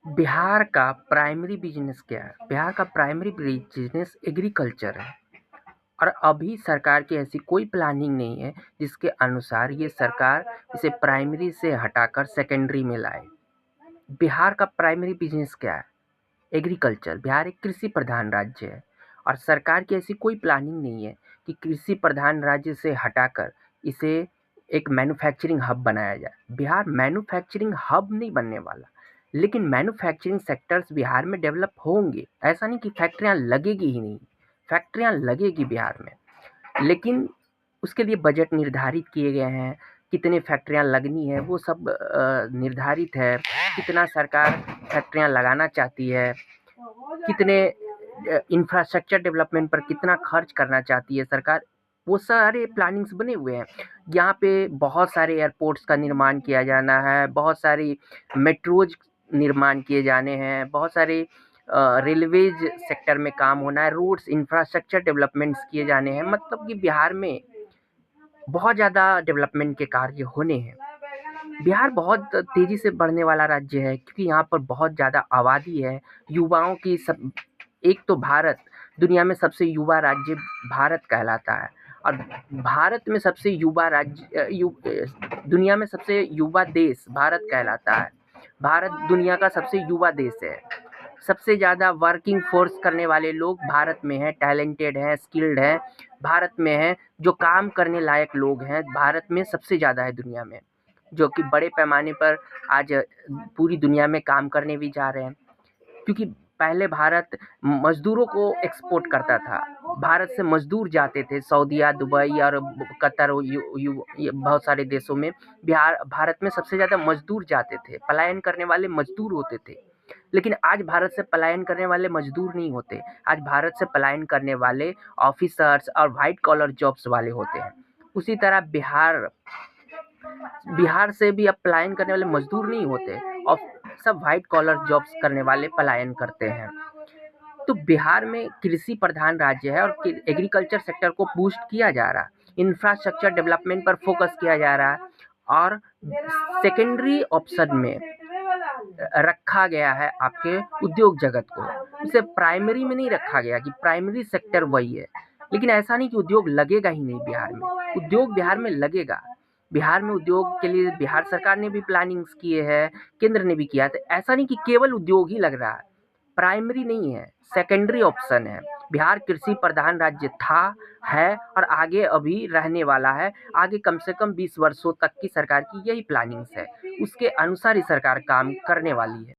बिहार का primary business क्या है? बिहार का प्राइमरी बिजनेस एग्रीकल्चर है और अभी सरकार की ऐसी कोई प्लानिंग नहीं है जिसके अनुसार ये सरकार इसे प्राइमरी से हटाकर सेकेंडरी में लाए। बिहार का प्राइमरी बिजनेस क्या है? एग्रीकल्चर। बिहार एक कृषि प्रधान राज्य है और सरकार की ऐसी कोई प्लानिंग नहीं है कि कृषि प्रधान राज्य से हटाकर इसे एक मैन्युफैक्चरिंग हब बनाया जाए। बिहार मैन्युफैक्चरिंग हब नहीं बनने वाला, लेकिन मैन्युफैक्चरिंग सेक्टर्स बिहार में डेवलप होंगे। ऐसा नहीं कि फैक्ट्रियां लगेगी ही नहीं, फैक्ट्रियां लगेगी बिहार में, लेकिन उसके लिए बजट निर्धारित किए गए हैं। कितने फैक्ट्रियां लगनी है वो सब निर्धारित है। कितना सरकार फैक्ट्रियां लगाना चाहती है, कितने इंफ्रास्ट्रक्चर डेवलपमेंट पर कितना खर्च करना चाहती है सरकार, वो सारे प्लानिंग्स बने हुए हैं। यहाँ पे बहुत सारे एयरपोर्ट्स का निर्माण किया जाना है, बहुत सारी मेट्रोज निर्माण किए जाने हैं, बहुत सारे रेलवेज सेक्टर में काम होना है, रोड्स इंफ्रास्ट्रक्चर डेवलपमेंट्स किए जाने हैं। मतलब कि बिहार में बहुत ज़्यादा डेवलपमेंट के कार्य होने हैं। बिहार बहुत तेज़ी से बढ़ने वाला राज्य है क्योंकि यहाँ पर बहुत ज़्यादा आबादी है। युवाओं की सब एक तो भारत दुनिया में सबसे युवा राज्य भारत कहलाता है और भारत में सबसे युवा दुनिया में सबसे युवा देश भारत कहलाता है। भारत दुनिया का सबसे युवा देश है। सबसे ज़्यादा वर्किंग फोर्स करने वाले लोग भारत में हैं, टैलेंटेड हैं, स्किल्ड हैं, भारत में हैं। जो काम करने लायक लोग हैं भारत में सबसे ज़्यादा है दुनिया में, जो कि बड़े पैमाने पर आज पूरी दुनिया में काम करने भी जा रहे हैं। क्योंकि पहले भारत मज़दूरों को एक्सपोर्ट करता था। भारत से मज़दूर जाते थे सऊदीया, दुबई और कतर, ये बहुत सारे देशों में भारत में सबसे ज़्यादा मज़दूर जाते थे। पलायन करने वाले मज़दूर होते थे। लेकिन आज भारत से पलायन करने वाले मज़दूर नहीं होते। आज भारत से पलायन करने वाले ऑफ़िसर्स और व्हाइट कॉलर जॉब्स वाले होते हैं। उसी तरह बिहार से भी अब पलायन करने वाले मज़दूर नहीं होते और सब व्हाइट कॉलर जॉब्स करने वाले पलायन करते हैं। तो बिहार में कृषि प्रधान राज्य है और एग्रीकल्चर सेक्टर को बूस्ट किया जा रहा है। इंफ्रास्ट्रक्चर डेवलपमेंट पर फोकस किया जा रहा है और सेकेंडरी ऑप्शन में रखा गया है आपके उद्योग जगत को। इसे प्राइमरी में नहीं रखा गया कि प्राइमरी सेक्टर वही है। लेकिन ऐसा नहीं कि उद्योग लगेगा ही नहीं बिहार में, उद्योग बिहार में लगेगा। बिहार में उद्योग के लिए बिहार सरकार ने भी प्लानिंग्स किए हैं, केंद्र ने भी किया है। तो ऐसा नहीं कि केवल उद्योग ही लग रहा है, प्राइमरी नहीं है, सेकेंडरी ऑप्शन है। बिहार कृषि प्रधान राज्य था, है और आगे अभी रहने वाला है। आगे कम से कम 20 वर्षों तक की सरकार की यही प्लानिंग्स है, उसके अनुसार ही सरकार काम करने वाली है।